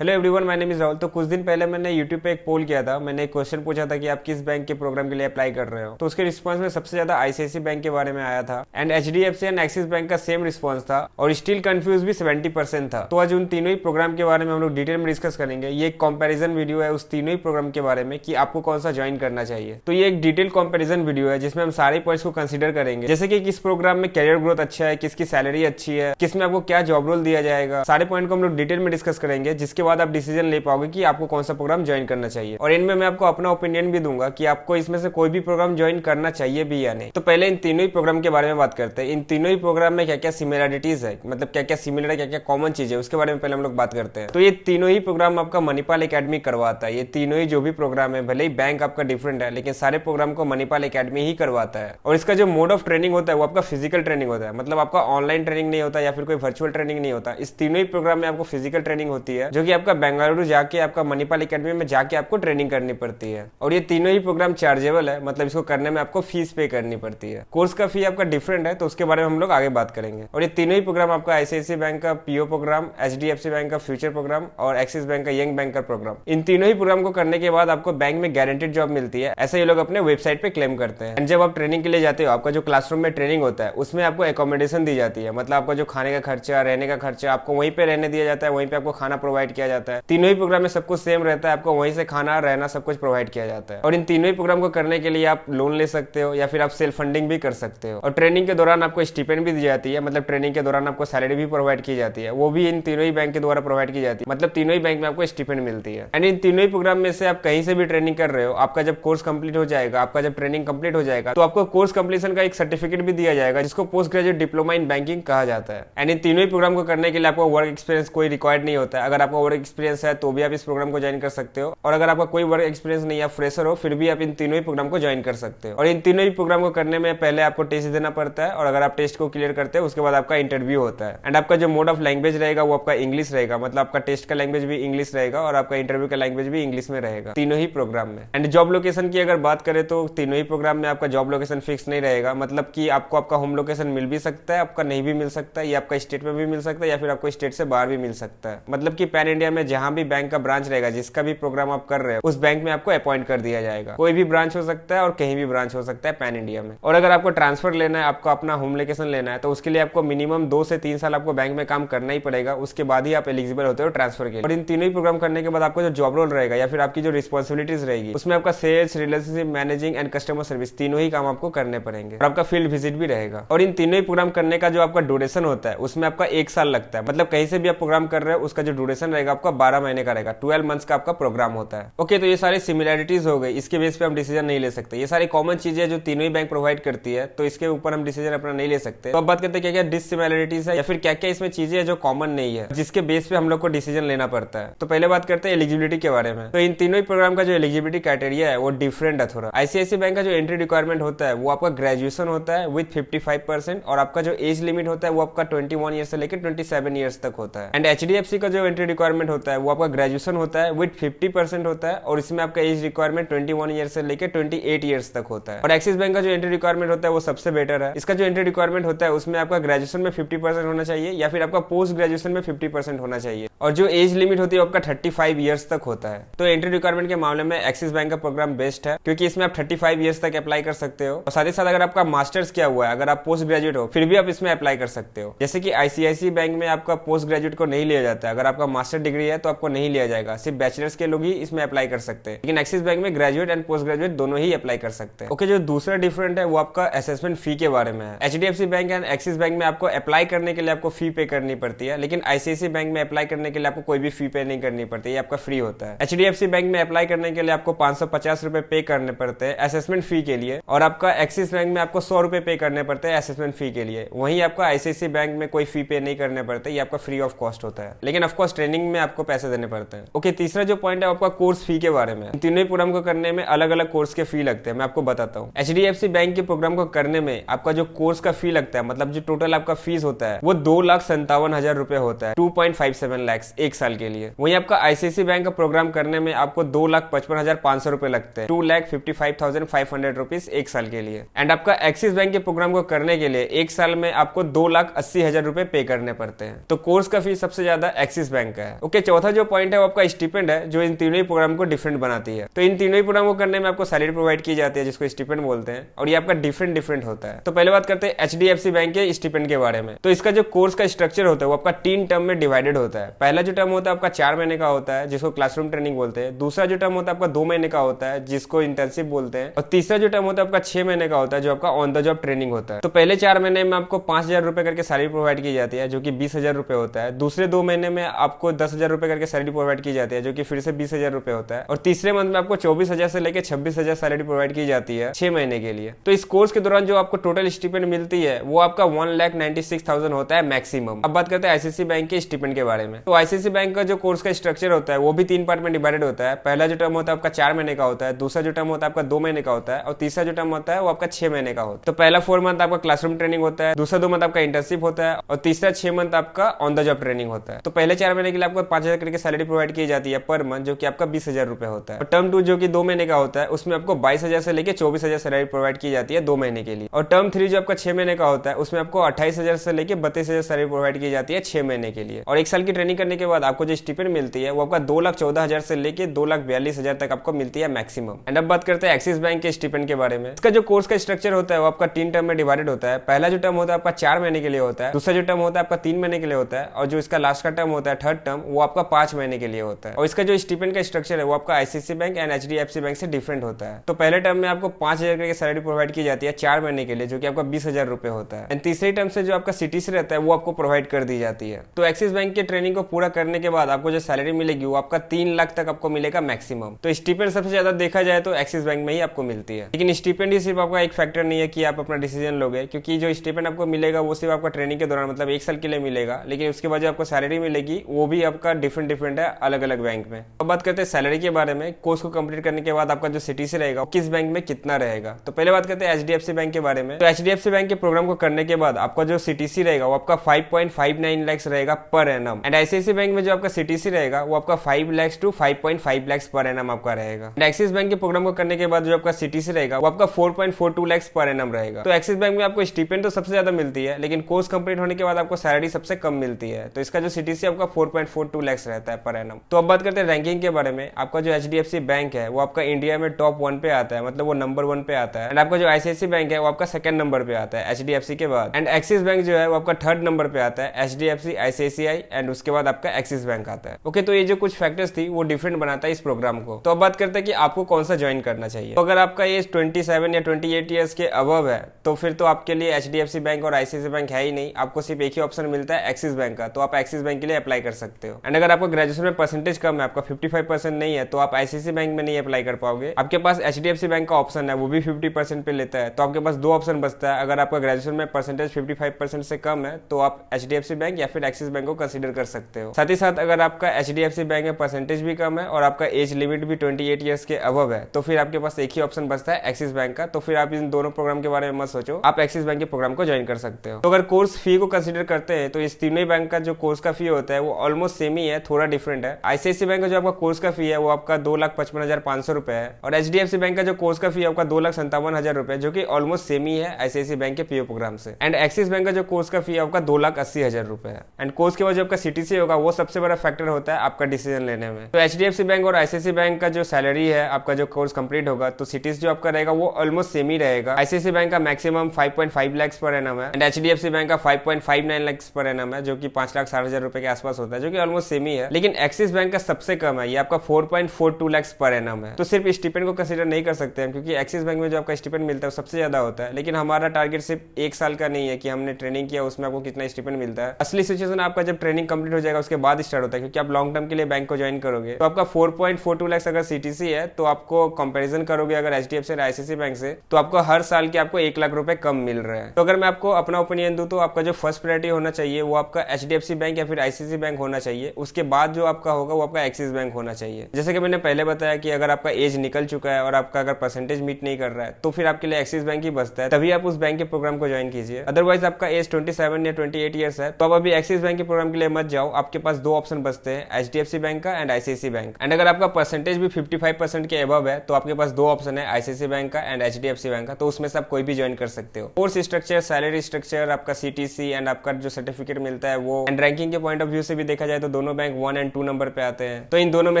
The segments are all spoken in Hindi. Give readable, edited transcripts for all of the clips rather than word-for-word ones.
Hello everyone, my name is Rahul. तो कुछ दिन पहले मैंने यूट्यूब पे एक पोल किया था। मैंने एक क्वेश्चन पूछा था कि आप किस बैंक के प्रोग्राम के लिए अप्लाई कर रहे हो। तो उसके रिस्पांस में सबसे ज्यादा आईसीआईसी बैंक के बारे में आया था and HDFC and axis bank का सेम रिस्पांस था और स्टिल कंफ्यूज भी 70% था। तो आज उन तीनों ही प्रोग्राम के बारे में हम लोग डिटेल में डिस्कस करेंगे। ये एक कंपैरिजन वीडियो है उस तीनों ही प्रोग्राम के बारे में कि आपको कौन सा ज्वाइन करना चाहिए। तो ये एक डिटेल कंपैरिजन वीडियो है जिसमें हम सारे पॉइंट्स को कंसीडर करेंगे, जैसे कि किस प्रोग्राम में कैरियर ग्रोथ अच्छा है, किसकी सैलरी अच्छी है, किसमें आपको क्या जॉब रोल दिया जाएगा। सारे पॉइंट को हम लोग डिटेल में डिस्कस करेंगे, जिसके बाद आप डिसीजन ले पाओगे कि आपको कौन सा प्रोग्राम ज्वाइन करना चाहिए। और इनमें मैं आपको अपना ओपिनियन भी दूंगा कि आपको इसमें से कोई भी प्रोग्राम ज्वाइन करना चाहिए भी या नहीं। तो पहले इन तीनों ही प्रोग्राम के बारे में बात करते हैं। इन तीनों ही प्रोग्राम में क्या क्या सिमिलरिटीज है, मतलब क्या क्या सिमिलर है, क्या क्या कॉमन चीज है, उसके बारे में पहले हम लोग बात करते हैं। तो ये तीनों ही प्रोग्राम आपका मणिपाल एकेडमी करवाता है। ये तीनों ही जो भी प्रोग्राम है, भले ही बैंक आपका डिफरेंट है, लेकिन सारे प्रोग्राम को मणिपाल एकेडमी ही करवाता है। और इसका जो मोड ऑफ ट्रेनिंग होता है वो आपका फिजिकल ट्रेनिंग होता है, मतलब आपका ऑनलाइन ट्रेनिंग नहीं होता या फिर कोई वर्चुअल ट्रेनिंग नहीं होता। इस तीनों ही प्रोग्राम में आपको फिजिकल ट्रेनिंग होती है, जो कि आपका बेंगलुरु जाके आपका मणिपाल एकेडमी में जाके आपको ट्रेनिंग करनी पड़ती है। और ये तीनों ही प्रोग्राम चार्जेबल है, मतलब इसको करने में आपको फीस पे करनी पड़ती है। कोर्स का फी आपका डिफरेंट है, तो उसके बारे में हम लोग आगे बात करेंगे। और ये तीनों ही प्रोग्राम आपका आईसीआईसी बैंक का पीओ प्रोग्राम, एचडीएफसी बैंक का फ्यूचर प्रोग्राम और एक्सिस बैंक का यंग बैंकर प्रोग्राम, इन तीनों ही प्रोग्राम को करने के बाद आपको बैंक में गारंटेड जॉब मिलती है। ऐसा ये लोग अपने वेबसाइट पे क्लेम करते हैं। जब आप ट्रेनिंग के लिए जाते हो, आपका जो क्लासरूम में ट्रेनिंग होता है उसमें आपको एकोमोडेशन दी जाती है, मतलब आपका जो खाने का खर्चा, रहने का खर्चा, आपको वहीं पे रहने दिया जाता है, वहीं पे आपको खाना प्रोवाइड किया जाता है। तीनों ही प्रोग्राम में सब कुछ सेम रहता है, आपको वहीं से खाना, रहना, सब कुछ प्रोवाइड किया जाता है। और इन तीनों ही प्रोग्राम को करने के लिए आप लोन ले सकते हो या फिर आप सेल्फ फंडिंग भी कर सकते हो। और ट्रेनिंग के दौरान आपको स्टिपेंड भी दी जाती है, मतलब ट्रेनिंग के दौरान आपको सैलरी भी प्रोवाइड की जाती है, वो भी इन तीनों ही बैंक के द्वारा प्रोवाइड की जाती है, मतलब तीनों ही बैंक में आपको स्टिपेंड मिलती है। एंड इन तीनों ही प्रोग्राम में से आप कहीं से भी ट्रेनिंग कर रहे हो, आपका जब कोर्स कंप्लीट हो जाएगा, आपका जब ट्रेनिंग कंप्लीट हो जाएगा, तो आपको कोर्स कंप्लीशन का एक सर्टिफिकेट भी दिया जाएगा, जिसको post graduate diploma in banking कहा जाता है। एंड इन तीनों ही प्रोग्राम को करने के लिए आपको वर्क एक्सपीरियंस कोई रिक्वायर्ड नहीं होता है। अगर आपका वर्क एक्सपीरियंस है तो भी आप इस प्रोग्राम को ज्वाइन कर सकते हो, और अगर आपका कोई वर्क एक्सपीरियंस नहीं है, फ्रेशर हो, फिर भी आप इन तीनों ही प्रोग्राम को ज्वाइन कर सकते हो। और इन तीनों ही प्रोग्राम को करने में पहले आपको टेस्ट देना पड़ता है, और अगर आप टेस्ट को क्लियर करते हैं उसके बाद आपका इंटरव्यू होता है। एंड आपका जो मोड ऑफ लैंग्वेज रहेगा वो आपका इंग्लिश रहेगा, मतलब आपका टेस्ट का लैंग्वेज भी इंग्लिश रहेगा और आपका इंटरव्यू का लैंग्वेज भी इंग्लिश में रहेगा, तीनों ही प्रोग्राम में। एंड जॉब लोकेशन की अगर बात करें तो तीनों ही प्रोग्राम में आपका जॉब लोकेशन फिक्स नहीं रहेगा, मतलब कि आपको आपका होम लोकेशन मिल भी सकता है, आपका नहीं भी मिल सकता है, या आपका स्टेट में भी मिल सकता है या फिर आपको स्टेट से बाहर भी मिल सकता है। मतलब कि पैन इंडिया में जहां भी बैंक का ब्रांच रहेगा, जिसका भी प्रोग्राम आप कर रहे हो, उस बैंक में आपको अपॉइंट कर दिया जाएगा। कोई भी ब्रांच हो सकता है और कहीं भी ब्रांच हो सकता है पैन इंडिया में। और अगर आपको ट्रांसफर लेना है, आपको अपना होम लोकेशन लेना है, तो उसके लिए आपको मिनिमम 2 से 3 साल आपको बैंक में काम करना ही पड़ेगा, उसके बाद ही आप एलिजिबल होते हो ट्रांसफर के लिए। और इन तीनों ही प्रोग्राम करने के बाद आपको जो जॉब रोल रहेगा या फिर आपकी जो रिस्पॉन्सिबिलिटीज रहेगी, उसमें आपका sales, relationship managing and customer service, तीनों ही काम आपको करने पड़ेंगे। और आपका फील्ड विजिट भी रहेगा। और इन तीनों ही प्रोग्राम करने का जो आपका ड्यूरेशन होता है उसमें आपका 1 साल लगता है, मतलब कहीं से भी आप प्रोग्राम कर रहे हो उसका जो ड्यूरेशन रहेगा आपका 12 महीने का रहेगा, 12 मंथ्स का आपका प्रोग्राम होता है। ओके, तो ये सारी सिमिलरिटीज हो गई, इसके बेस पे हम डिसीजन नहीं ले सकते। ये सारी कॉमन चीजें जो तीनों ही बैंक प्रोवाइड करती है, तो इसके ऊपर हम डिसीजन अपना नहीं ले सकते। तो अब बात करते हैं क्या क्या डिससिमिलरिटीज है या फिर क्या क्या इसमें चीजें है जो कॉमन नहीं है, जिसके बेस पे हम लोग को डिसीजन लेना पड़ता है। तो पहले बात करते हैं एलिजिबिलिटी के बारे में। तो इन तीनों ही प्रोग्राम का जो एलिजिबिलिटी क्राइटेरिया है वो डिफरेंट है थोड़ा। आईसीआईसी बैंक का जो एंट्री रिक्वायरमेंट होता है वो आपका ग्रेजुएशन होता है विद 55%, और आपका जो एज लिमिट होता है वो आपका 21 ईयर से लेकर 27 ईयर्स तक होता है। एंड एचडीएफसी का जो एंट्री रिक्वायरमेंट होता है वो आपका ग्रेजुएशन होता है विद 50% होता है, और इसमें आपका एज रिक्वायरमेंट 21 ईयर से लेकर 28 ईयर्स तक होता है। और एक्सिस बैंक का जो एंट्री रिक्वायरमेंट होता है वो सबसे बेटर है। इसका जो एंट्री रिक्वायरमेंट होता है उसमें आपका ग्रेजुएशन में 50% होना चाहिए या फिर आपका पोस्ट ग्रेजुएशन में 50% होना चाहिए, और जो एज लिमिट होती है आपका 35 ईयर्स तक होता है। तो एंट्री रिक्वायरमेंट के मामले में एक्सिस बैंक का प्रोग्राम बेस्ट है, क्योंकि इसमें आप 35 ईयर्स तक अप्लाई कर सकते हो। और साथ ही साथ अगर आपका मास्टर्स किया हुआ है, अगर आप पोस्ट ग्रेजुएट हो, फिर भी आप इसमें अप्लाई कर सकते हो। जैसे कि आईसीआईसी बैंक में आपका पोस्ट ग्रेजुएट को नहीं लिया जाता है, अगर आपका मास्टर डिग्री है तो आपको नहीं लिया जाएगा, सिर्फ बैचलर्स के लोग ही इसमें अप्लाई कर सकते हैं। लेकिन एक्सिस बैंक में ग्रेजुएट एंड पोस्ट ग्रेजुएट दोनों ही अप्लाई कर सकते हैं। ओके, जो दूसरा डिफरेंट है वो आपका असेसमेंट फी के बारे में है। HDFC bank and axis bank में आपको अप्लाई करने के लिए आपको फी पे करनी पड़ती है, लेकिन आईसीआईसी बैंक में अप्लाई करने के लिए आपको कोई भी फी पे नहीं करनी पड़ती है, आपका फ्री होता है। एचडीएफसी बैंक में अप्लाई करने के लिए आपको 550 रुपए पे करने पड़ते हैं असेसमेंट फी के लिए, और आपका एक्सिस बैंक में आपको 100 रुपए पे करने पड़ते हैं असेसमेंट फी के लिए। वहीं आपका आईसीआईसी बैंक में कोई फी पे नहीं करने पड़ते, ये आपका फ्री ऑफ कॉस्ट होता है, लेकिन ऑफकोर्स ट्रेनिंग में आपको पैसे देने पड़ते हैं। ओके, तीसरा जो पॉइंट है आपका कोर्स फी के बारे में। तीनों प्रोग्राम को करने में अलग अलग कोर्स के फी लगते हैं, मैं आपको बताता हूँ। एचडीएफसी बैंक के प्रोग्राम को करने में आपका जो कोर्स का फी लगता है, मतलब जो टोटल आपका फीस होता है वो 2,57,000 रुपए होता है, 2.57 लाख एक साल के लिए। वहीं आपका आईसीआईसी बैंक का प्रोग्राम करने में आपको 2,55,500 रुपए लगते हैं, 2,55,500 रुपीज एक साल के लिए। एंड आपका एक्सिस बैंक के प्रोग्राम को करने के लिए एक साल में आपको 2,80,000 रुपए पे करने पड़ते हैं। तो कोर्स का फीस सबसे ज्यादा एक्सिस बैंक का है। ओके, चौथा जो पॉइंट है वो आपका स्टिपेंड है, जो इन तीनों ही प्रोग्राम को डिफरेंट बनाती है। तो इन तीनों ही प्रोग्राम को करने में आपको सैलरी प्रोवाइड की जाती है, जिसको स्टिपेंड बोलते हैं, और ये आपका डिफरेंट होता है। तो पहले बात करते हैं HDFC बैंक के स्टिपेंड के बारे में। तो इसका जो कोर्स का स्ट्रक्चर होता है वो आपका 3 टर्म में डिवाइडेड होता है। पहला जो टर्म होता है आपका 4 महीने का होता है, जिसको क्लासरूम ट्रेनिंग बोलते हैं। दूसरा जो टर्म होता है आपका 2 महीने का होता है, जिसको इंटर्नशिप बोलते हैं। और तीसरा जो टर्म होता है आपका 6 महीने का होता है, जो आपका ऑन द जॉब ट्रेनिंग होता है। तो पहले 4 महीने में आपको 5,000 रुपए करके सैलरी प्रोवाइड की जाती है, जो कि 20,000 रुपए होता है। दूसरे 2 महीने में आपको 10,000 रुपए करके सैलरी प्रोवाइड की जाती है, जो कि फिर से 20,000 रुपए होता है। और तीसरे मंथ में आपको 24,000 से लेकर 26,000 सैलरी प्रोवाइड की जाती है 6 महीने के लिए। तो इस कोर्स के दौरान जो आपको टोटल स्टिपेंड मिलती है वो आपका 1,96,000 होता है मैक्सिमम। अब बात करते हैं ICICI बैंक के स्टिपेंड के बारे में। तो ICICI बैंक का जो कोर्स का स्ट्रक्चर होता है वो भी 3 पार्ट में डिवाइडेड होता है। पहला जो टर्म होता है आपका 4 महीने का होता है, दूसरा जो टर्म होता है आपका 2 महीने का होता है, और तीसरा जो टर्म होता है वो आपका 6 महीने का होता है। तो पहला 4 मंथ आपका क्लासरूम ट्रेनिंग होता है, दूसरा 2 मंथ आपका इंटर्नशिप होता है, और तीसरा 6 मंथ आपका ऑन द जॉब ट्रेनिंग होता है। तो पहले 4 महीने के लिए आपको 5,000 करके सैलरी प्रोवाइड की जाती है पर मंथ, जो कि आपका 20,000 रुपए होता है। और टर्म 2 जो कि 2 महीने का होता है, उसमें आपको 22,000 से लेकर 24,000 सैलरी प्रोवाइड की जाती है 2 महीने के लिए। और टर्म 3 जो आपका 6 महीने का होता है, उसमें आपको 28,000 से लेकर 32,000 सैलरी प्रोवाइड की जाती है 6 महीने के लिए। और 1 साल की ट्रेनिंग करने के बाद आपको जो स्टिपेंड मिलती है वो आपका 2,14,000 से लेकर 2,42,000 तक आपको मिलती है मैक्सिमम। एंड अब बात करते हैं एक्सिस बैंक के स्टिपेंड के बारे में। इसका जो कोर्स का स्ट्रक्चर होता है वो आपका 3 टर्म में डिवाइडेड होता है। पहला जो टर्म होता है आपका 4 महीने के लिए होता है, दूसरा जो टर्म होता है आपका 3 महीने के लिए होता है, और जो इसका लास्ट का टर्म होता है थर्ड टर्म, वो आपका 5 महीने के लिए होता है। और इसका जो स्टिपेंड का स्ट्रक्चर है वो आपका ICICI bank and HDFC bank से डिफरेंट होता है। तो पहले टर्म में आपको 5,000 की सैलरी प्रोवाइड की जाती है 4 महीने के लिए, जो कि आपका 20,000 रुपए होता है। एंड तीसरे टर्म से जो आपका CTC रहता है वो आपको प्रोवाइड कर दी जाती है। तो एक्सिस बैंक की ट्रेनिंग को पूरा करने के बाद आपको जो सैलरी मिलेगी वो आपका 3 लाख तक आपको मिलेगा मैक्सिमम। तो स्टिपेंड सबसे ज्यादा देखा जाए तो एक्सिस बैंक में ही आपको मिलती है। लेकिन स्टिपेंड ही सिर्फ आपका एक फैक्टर नहीं है कि आप अपना डिसीजन लोगे, क्योंकि जो स्टिपेंड आपको मिलेगा वो सिर्फ आपका ट्रेनिंग के दौरान मतलब 1 साल के लिए मिलेगा, लेकिन उसके बाद जो आपको सैलरी मिलेगी वो भी आपका डिफरेंट है अलग अलग बैंक में। अब बात करते हैं सैलरी के बारे में। कोर्स को कंप्लीट करने के बाद आपका जो CTC रहेगा किस बैंक में कितना रहेगा। तो पहले बात करते हैं HDFC बैंक के बारे में। तो HDFC बैंक के प्रोग्राम को करने के बाद आपका जो CTC रहेगा वो आपका 5.59 लाख रहेगा per annum. And ICICI bank में जो आपका CTC रहेगा वो आपका 5 lakh to 5.5 lakh per annum आपका रहेगा। एंड एक्सिस बैंक के प्रोग्राम को करने के बाद जो आपका CTC रहेगा वो आपका 4.42 लाख पर एनम रहेगा। तो एक्सिस बैंक में आपको स्टिपेंड तो सबसे ज्यादा मिलती है, लेकिन कोर्स कंप्लीट होने के बाद आपको सैलरी सबसे कम मिलती है। तो इसका जो CTC आपका 4.42 लाख रहता है पर एनम। तो अब बात करते हैं रैंकिंग के बारे में। आपका जो HDFC बैंक है वो आपका इंडिया में टॉप 1 पे आता है, मतलब वो नंबर 1 पे आता है। एंड आपका जो ICICI बैंक है वो आपका 2nd नंबर पे आता है HDFC के बाद। एंड एक्सिस बैंक जो है वो आपका 3rd नंबर पे आता है, HDFC, ICICI, एंड उसके बाद आपका एक्सिस बैंक आता है। ओके, तो ये जो कुछ फैक्टर्स थी वो डिफरेंट बनाता है इस प्रोग्राम को। तो अब बात करते हैं कि आपको कौन सा ज्वाइन करना चाहिए। तो अगर आपका एज 27 या 28 ईयर्स के अबव है तो फिर तो आपके लिए HDFC बैंक और ICICI बैंक है ही नहीं, आपको सिर्फ एक ही ऑप्शन मिलता है एक्सिस बैंक का। तो आप एक्सिस बैंक के लिए अप्लाई कर सकते हो। एंड अगर आपको ग्रेजुएशन में परसेंटेज कम है, आपका 55% नहीं है, तो आप ICICI बैंक में नहीं अप्लाई कर पाओगे। आपके पास HDFC बैंक का ऑप्शन है, वो भी 50% पे लेता है। तो आपके पास 2 ऑप्शन बचता है। अगर आपका ग्रेजुएशन में परसेंटेज 55% से कम है तो आप HDFC बैंक या फिर एक्सिस बैंक को कंसीडर कर सकते हो। साथ ही साथ अगर आपका HDFC बैंक में परसेंटेज भी कम है और आपका एज लिमिट भी 28 ईयर्स के अबव है, तो फिर आपके पास एक ही ऑप्शन बचता है एक्सिस बैंक का। तो फिर आप इन दोनों प्रोग्राम के बारे में मत सोचो, आप एक्सिस बैंक के प्रोग्राम को ज्वाइन कर सकते हो। तो अगर कोर्स फी को कंसीडर करते हैं तो इस तीनों ही बैंक का जो कोर्स का फी होता है वो ऑलमोस्ट सेम ही है, थोड़ा डिफरेंट है। ICICI बैंक का जो आपका कोर्स का फी है वो आपका 2,55,500 रुपए है, और HDFC बैंक का जो कोर्स का फी है आपका 2,57,000 रुपए, जो कि ऑलमोस्ट सेम ही है ICICI बैंक के PO प्रोग्राम से। एंड एक्सिस बैंक का जो कोर्स का फी है आपका 2,80,000 रुपए है। एंड कोर्स के बाद जो आपका CTC होगा वो सबसे बड़ा फैक्टर होता है आपका डिसीजन लेने में। तो HDFC बैंक और ICICI बैंक का जो सैलरी है आपका जो कोर्स कंप्लीट होगा तो CTC जो आपका रहेगा वो ऑलमोस्ट सेम ही रहेगा। ICICI बैंक का मैक्सिमम 5.5 लाख पर एनम है, एंड HDFC बैंक का 5.59 लाख पर एनम है, जो कि 5,60,000 रुपए के आसपास होता है, जो कि ऑलमोस्ट सेम ही है। लेकिन एक्सिस बैंक का सबसे कम है, ये आपका 4.42 लाख पर एनम है। तो सिर्फ स्टिपेंड को कंसीडर नहीं कर सकते हैं, क्योंकि एक्सिस बैंक में जो आपका स्टिपेंड मिलता है सबसे ज्यादा होता है। लेकिन हमारा टारगेट सिर्फ 1 साल का नहीं है कि हमने ट्रेनिंग किया उसमें आपको कितना स्टिपेंड मिलता है। असली सिचुएशन आपका जब ट्रेनिंग कंप्लीट हो जाएगा उसके बाद स्टार्ट होता है, क्योंकि आप लॉन्ग टर्म के लिए बैंक को ज्वाइन करोगे। तो आपका 4.42 लाख अगर CTC है तो आपको कंपैरिजन करोगे अगर HDFC और ICICI बैंक से, तो आपको हर साल के आपको 1 लाख रुपए कम मिल रहे हैं। तो अगर मैं आपको अपना ओपिनियन दूं तो आपका जो फर्स्ट प्रायोरिटी होना चाहिए वो आपका HDFC बैंक या फिर ICICI बैंक होना चाहिए। उसके बाद जो आपका होगा वो आपका एक्सिस बैंक होना चाहिए। जैसे कि मैंने पहले बताया कि अगर आपका एज निकल चुका है और आपका अगर परसेंटेज मीट नहीं कर रहा है तो फिर आपके लिए एक्सिस बैंक ही बचता है, तभी आप उस बैंक के प्रोग्राम को ज्वाइन कीजिए। अदरवाइज आपका एज 27 या 28 ईयर्स है तो आप अभी एक्सिस बैंक के प्रोग्राम के लिए मत जाओ। आपके पास 2 ऑप्शन बचते हैं, HDFC बैंक का एंड ICICI बैंक। एंड अगर आपका परसेंटेज भी 55% के अबव है तो आपके पास 2 ऑप्शन है, ICICI बैंक का एंड HDFC बैंक का। तो उसमें से आप कोई भी ज्वाइन कर सकते हो। कोर्स स्ट्रक्चर, सैलरी स्ट्रक्चर, आपका CTC एंड आपका जो सर्टिफिकेट मिलता है वो, एंड रैंकिंग के पॉइंट ऑफ व्यू से भी देखा जाए तो दोनों बैंक 1 और 2 नंबर पे आते हैं, तो इन दोनों में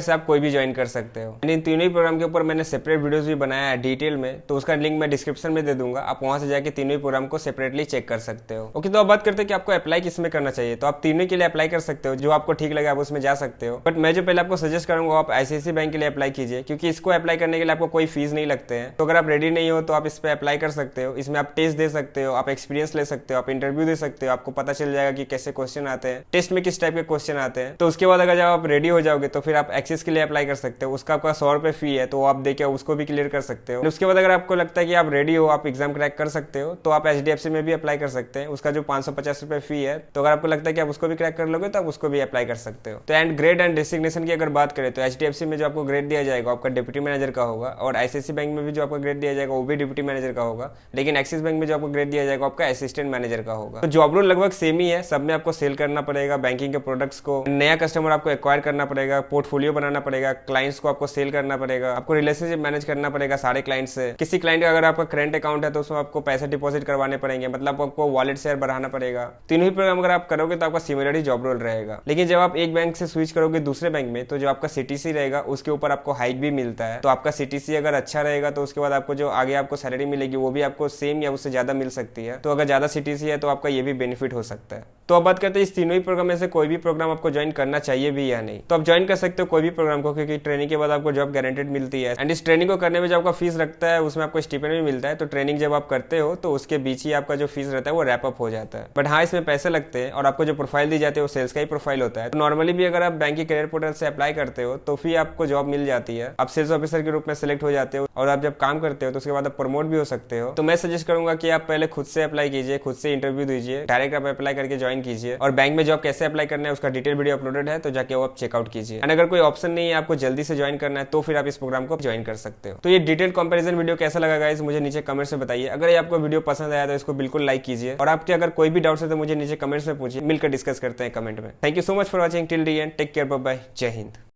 से आप कोई भी ज्वाइन कर सकते हो। इन तीनों ही प्रोग्राम के ऊपर मैंने सेपरेट वीडियोस भी बनाया है डिटेल में, तो उसका लिंक मैं डिस्क्रिप्शन में दे दूंगा, आप वहां से जाके तीनों ही प्रोग्राम को सेपरेटली चेक कर सकते हो। ओके, तो अब बात करते हैं कि आपको अप्लाई किसमें करना चाहिए। तो आप तीनों के लिए अप्लाई कर सकते हो, जो आपको ठीक लगे आप उसमें जा सकते हो। बट मैं जो पहले आपको सजेस्ट करूंगा आप आईसीआईसीआई बैंक के लिए अप्लाई कीजिए, क्योंकि इसको अप्लाई करने के लिए आपको कोई फीस नहीं लगते हैं। तो अगर आप रेडी नहीं हो तो आप इस पे अप्लाई कर सकते हो। इसमें आप टेस्ट दे सकते हो, आप एक्सपीरियंस ले सकते हो, आप इंटरव्यू दे सकते हो, आपको पता चल जाएगा कि कैसे क्वेश्चन आते हैं, टेस्ट में किस टाइप के क्वेश्चन आते हैं। तो उसके बाद अगर जब आप रेडी हो जाओगे तो फिर आप एक्सेस के लिए अप्लाई कर सकते हो। उसका आपका 100 रुपए फी है, तो आप देके उसको भी क्लियर कर सकते हो। उसके बाद अगर आपको लगता है कि आप रेडी हो, आप एग्जाम क्रैक कर सकते हो, तो आप एचडीएफसी में भी अप्लाई कर सकते हैं। उसका जो 550 रुपए फी है, तो अगर आपको लगता है कि आप उसको भी क्रैक कर लोगे तो आप उसको भी अप्लाई कर सकते हो। तो एंड ग्रेड एंड डेसिग्नेशन की अगर बात करें तो एचडीएफसी में जो आपको ग्रेड दिया जाएगा आपका डिप्टी मैनेजर का होगा, और आईसीआईसीआई बैंक में भी जो आपको ग्रेड दिया जाएगा वो भी डिप्टी मैनेजर का होगा, लेकिन एक्सिस बैंक में जो आपको ग्रेड दिया जाएगा आपका असिस्टेंट मैनेजर का होगा। तो जॉब रोल लगभग सेम ही है, सब में आपको सेल करना पड़ेगा बैंकिंग के प्रोडक्ट्स को, नया कस्टमर आपको एक्वायर करना पड़ेगा, पोर्टफोलियो बनाना पड़ेगा, क्लाइंट्स को आपको सेल करना पड़ेगा, आपको रिलेशनशिप मैनेज करना पड़ेगा सारे क्लाइंट्स से। किसी क्लाइंट का अगर आपका करंट अकाउंट है तो उसमें आपको पैसे डिपॉजिट करवाने पड़ेंगे, मतलब आपको वॉलेट शेयर बढ़ाना पड़ेगा। तीनों ही प्रोग्राम अगर आप करोगे तो आपका सिमिलर ही जॉब रोल रहेगा। लेकिन जब आप एक बैंक से स्विच करोगे दूसरे बैंक में, तो जो आपका सीटीसी रहेगा उसके ऊपर आपको हाइक भी मिलता है। तो आपका सीटीसी अगर अच्छा रहेगा तो उसके बाद आपको जो आगे आपको सैलरी मिलेगी वो भी आपको सेम या उससे ज्यादा मिल सकती है। तो अगर ज्यादा सीटीसी है तो आपका ये भी बेनिफिट हो सकता है। तो अब बात करते हैं इस तीनों ही प्रोग्राम में से कोई भी प्रोग्राम आपको ज्वाइन करना चाहिए भी या नहीं। तो आप ज्वाइन कर सकते हो कोई भी प्रोग्राम को, क्योंकि ट्रेनिंग के बाद आपको जॉब गारंटेड मिलती है। एंड इस ट्रेनिंग को करने में जो आपका फीस लगता है उसमें आपको स्टिपेंड भी मिलता है। तो ट्रेनिंग जब आप करते हो तो उसके बीच ही आपका जो फीस रहता है वो रैप अप हो जाता है। बट हाँ, इसमें पैसे लगते हैं और आपको जो प्रोफाइल दी जाती है वो सेल्स का ही प्रोफाइल होता है। तो नॉर्मली भी अगर आप बैंक के करियर पोर्टल से अप्लाई करते हो तो फिर आपको जॉब मिल जाती है, आप सेल्स ऑफिसर के रूप में सेलेक्ट हो जाते हो, और आप जब काम करते हो तो उसके बाद आप प्रमोट भी हो सकते हो। तो मैं सजेस्ट करूंगा कि आप पहले खुद से अप्लाई कीजिए, खुद से इंटरव्यू दीजिए, डायरेक्ट आप अप्लाई करके ज्वाइन कीजिए। और बैंक में जॉब कैसे अप्लाई करना है उसका डिटेल वीडियो अपलोडेड है, तो जाके वो आप चेकआउट कीजिए। एंड अगर कोई ऑप्शन नहीं है आपको जल्दी से ज्वाइन करना है तो फिर आप इस प्रोग्राम को ज्वाइन कर सकते हो। तो ये डिटेल कंपैरिजन वीडियो कैसा लगा गाइस मुझे नीचे कमेंट्स में बताइए। अगर ये आपको वीडियो पसंद आया तो इसको बिल्कुल लाइक कीजिए, और आपके अगर कोई भी डाउट्स है तो मुझे नीचे कमेंट्स में पूछिए, मिलकर डिस्कस करते हैं कमेंट में। Thank you so much for watching till the end, take care, bye bye, जय हिंद।